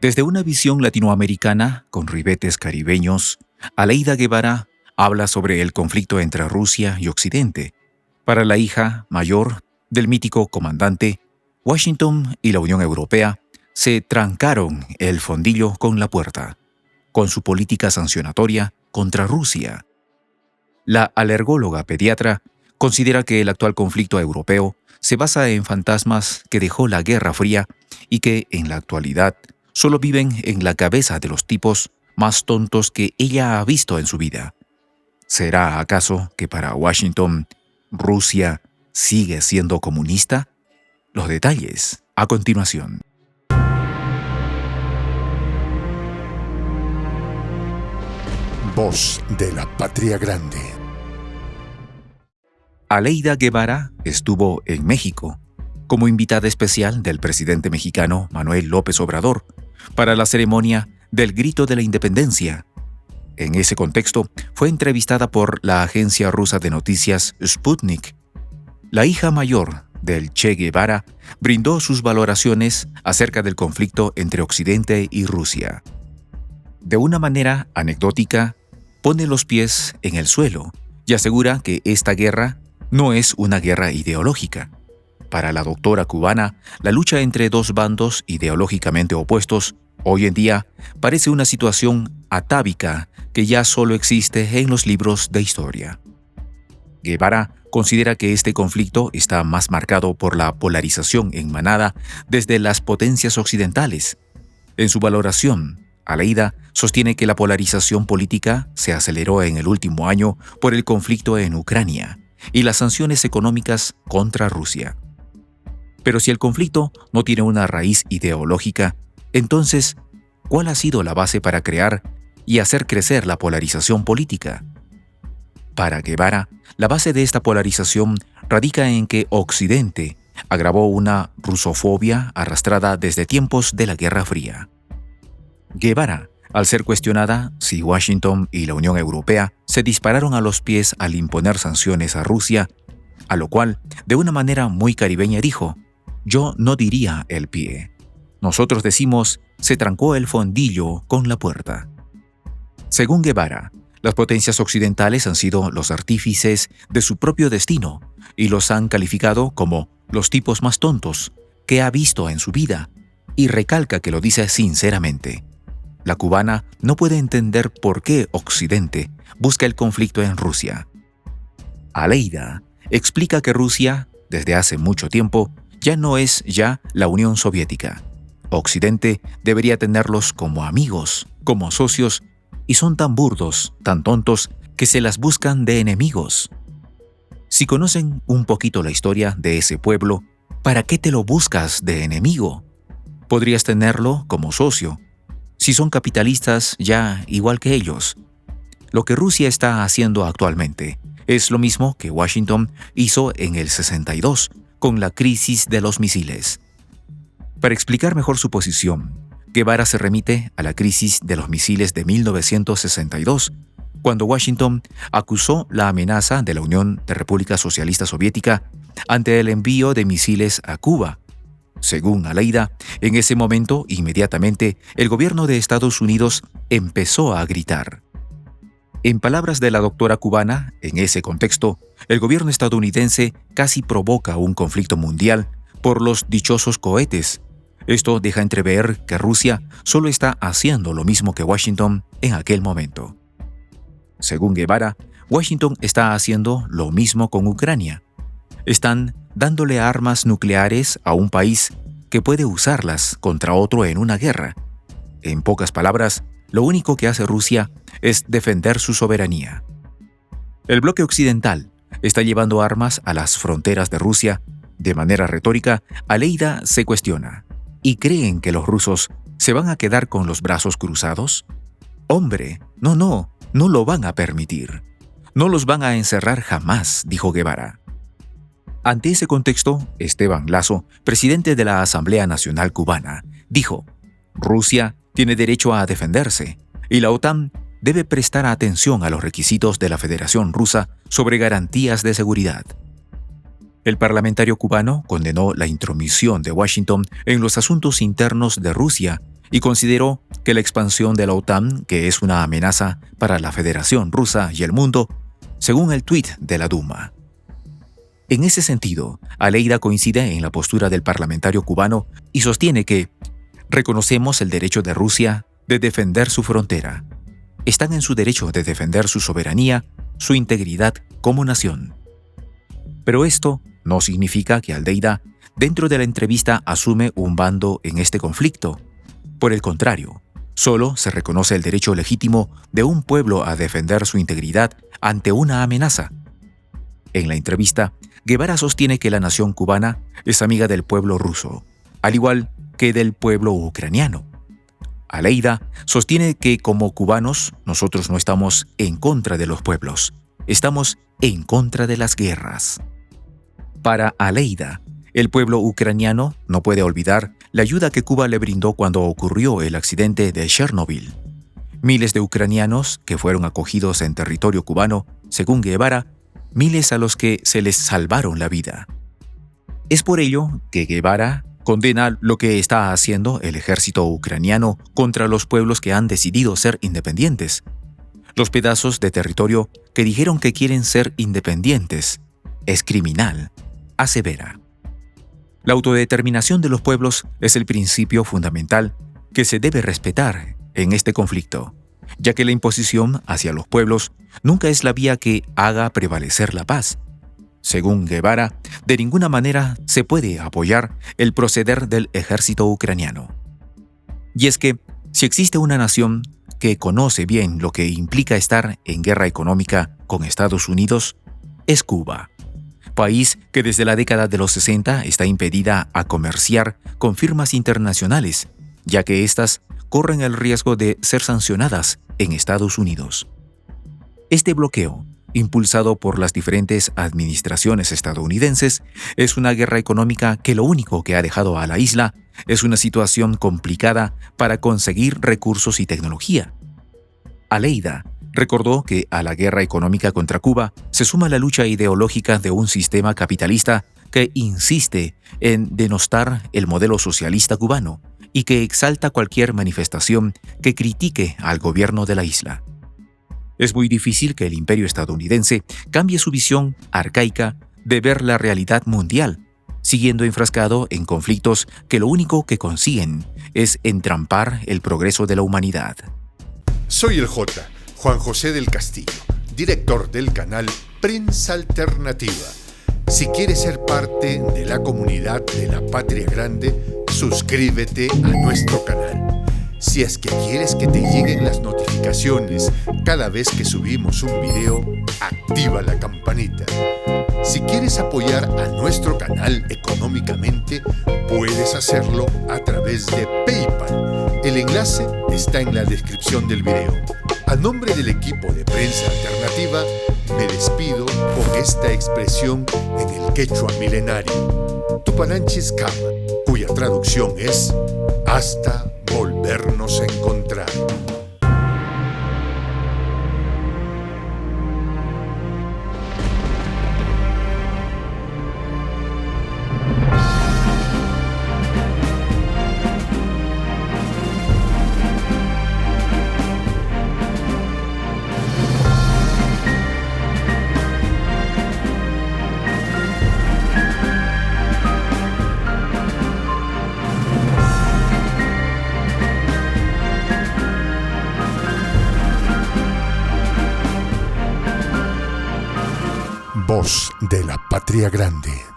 Desde una visión latinoamericana, con ribetes caribeños, Aleida Guevara habla sobre el conflicto entre Rusia y Occidente. Para la hija mayor del mítico comandante, Washington y la Unión Europea se trancaron el fondillo con la puerta, con su política sancionatoria contra Rusia. La alergóloga pediatra considera que el actual conflicto europeo se basa en fantasmas que dejó la Guerra Fría y que, en la actualidad, solo viven en la cabeza de los tipos más tontos que ella ha visto en su vida. ¿Será acaso que para Washington, Rusia sigue siendo comunista? Los detalles a continuación. Voz de la Patria Grande. Aleida Guevara estuvo en México como invitada especial del presidente mexicano Manuel López Obrador para la ceremonia del Grito de la Independencia. En ese contexto, fue entrevistada por la agencia rusa de noticias Sputnik. La hija mayor del Che Guevara brindó sus valoraciones acerca del conflicto entre Occidente y Rusia. De una manera anecdótica, pone los pies en el suelo y asegura que esta guerra no es una guerra ideológica. Para la doctora cubana, la lucha entre dos bandos ideológicamente opuestos hoy en día parece una situación atávica que ya solo existe en los libros de historia. Guevara considera que este conflicto está más marcado por la polarización en manada desde las potencias occidentales. En su valoración, Aleida sostiene que la polarización política se aceleró en el último año por el conflicto en Ucrania y las sanciones económicas contra Rusia. Pero si el conflicto no tiene una raíz ideológica, entonces, ¿cuál ha sido la base para crear y hacer crecer la polarización política? Para Guevara, la base de esta polarización radica en que Occidente agravó una rusofobia arrastrada desde tiempos de la Guerra Fría. Guevara, al ser cuestionada si Washington y la Unión Europea se dispararon a los pies al imponer sanciones a Rusia, a lo cual, de una manera muy caribeña, dijo: «Yo no diría el pie. Nosotros decimos, se trancó el fondillo con la puerta». Según Guevara, las potencias occidentales han sido los artífices de su propio destino y los han calificado como los tipos más tontos que ha visto en su vida, y recalca que lo dice sinceramente. La cubana no puede entender por qué Occidente busca el conflicto en Rusia. Aleida explica que Rusia, desde hace mucho tiempo, ya no es la Unión Soviética. Occidente debería tenerlos como amigos, como socios, y son tan burdos, tan tontos, que se las buscan de enemigos. Si conocen un poquito la historia de ese pueblo, ¿para qué te lo buscas de enemigo? Podrías tenerlo como socio. Si son capitalistas, ya igual que ellos. Lo que Rusia está haciendo actualmente es lo mismo que Washington hizo en el 62, con la crisis de los misiles. Para explicar mejor su posición, Guevara se remite a la crisis de los misiles de 1962, cuando Washington acusó la amenaza de la Unión de República Socialista Soviética ante el envío de misiles a Cuba. Según Aleida, en ese momento, inmediatamente, el gobierno de Estados Unidos empezó a gritar. En palabras de la doctora cubana, en ese contexto, el gobierno estadounidense casi provoca un conflicto mundial por los dichosos cohetes. Esto deja entrever que Rusia solo está haciendo lo mismo que Washington en aquel momento. Según Guevara, Washington está haciendo lo mismo con Ucrania. Están dándole armas nucleares a un país que puede usarlas contra otro en una guerra. En pocas palabras, lo único que hace Rusia es defender su soberanía. El bloque occidental está llevando armas a las fronteras de Rusia. De manera retórica, Aleida se cuestiona: ¿y creen que los rusos se van a quedar con los brazos cruzados? Hombre, no lo van a permitir. No los van a encerrar jamás, dijo Guevara. Ante ese contexto, Esteban Lazo, presidente de la Asamblea Nacional Cubana, dijo: Rusia tiene derecho a defenderse y la OTAN debe prestar atención a los requisitos de la Federación Rusa sobre garantías de seguridad. El parlamentario cubano condenó la intromisión de Washington en los asuntos internos de Rusia y consideró que la expansión de la OTAN, que es una amenaza para la Federación Rusa y el mundo, según el tuit de la Duma. En ese sentido, Aleida coincide en la postura del parlamentario cubano y sostiene que reconocemos el derecho de Rusia de defender su frontera. Están en su derecho de defender su soberanía, su integridad como nación. Pero esto no significa que Aleida, dentro de la entrevista, asume un bando en este conflicto. Por el contrario, solo se reconoce el derecho legítimo de un pueblo a defender su integridad ante una amenaza. En la entrevista, Guevara sostiene que la nación cubana es amiga del pueblo ruso, al igual que del pueblo ucraniano. Aleida sostiene que como cubanos nosotros no estamos en contra de los pueblos, estamos en contra de las guerras. Para Aleida, el pueblo ucraniano no puede olvidar la ayuda que Cuba le brindó cuando ocurrió el accidente de Chernobyl. Miles de ucranianos que fueron acogidos en territorio cubano, según Guevara, miles a los que se les salvaron la vida. Es por ello que Guevara condena lo que está haciendo el ejército ucraniano contra los pueblos que han decidido ser independientes. Los pedazos de territorio que dijeron que quieren ser independientes es criminal, asevera. La autodeterminación de los pueblos es el principio fundamental que se debe respetar en este conflicto, ya que la imposición hacia los pueblos nunca es la vía que haga prevalecer la paz. Según Guevara, de ninguna manera se puede apoyar el proceder del ejército ucraniano. Y es que, si existe una nación que conoce bien lo que implica estar en guerra económica con Estados Unidos, es Cuba, país que desde la década de los 60 está impedida a comerciar con firmas internacionales, ya que éstas corren el riesgo de ser sancionadas en Estados Unidos. Este bloqueo, impulsado por las diferentes administraciones estadounidenses, es una guerra económica que lo único que ha dejado a la isla es una situación complicada para conseguir recursos y tecnología. Aleida recordó que a la guerra económica contra Cuba se suma la lucha ideológica de un sistema capitalista que insiste en denostar el modelo socialista cubano y que exalta cualquier manifestación que critique al gobierno de la isla. Es muy difícil que el imperio estadounidense cambie su visión arcaica de ver la realidad mundial, siguiendo enfrascado en conflictos que lo único que consiguen es entrampar el progreso de la humanidad. Soy el J, Juan José del Castillo, director del canal Prensa Alternativa. Si quieres ser parte de la comunidad de la Patria Grande, suscríbete a nuestro canal. Si es que quieres que te lleguen las notificaciones cada vez que subimos un video, activa la campanita. Si quieres apoyar a nuestro canal económicamente, puedes hacerlo a través de PayPal. El enlace está en la descripción del video. A nombre del equipo de Prensa Alternativa, me despido con esta expresión en el quechua milenario, Tupananchis Kama, cuya traducción es hasta volvernos a encontrar. Voz de la Patria Grande.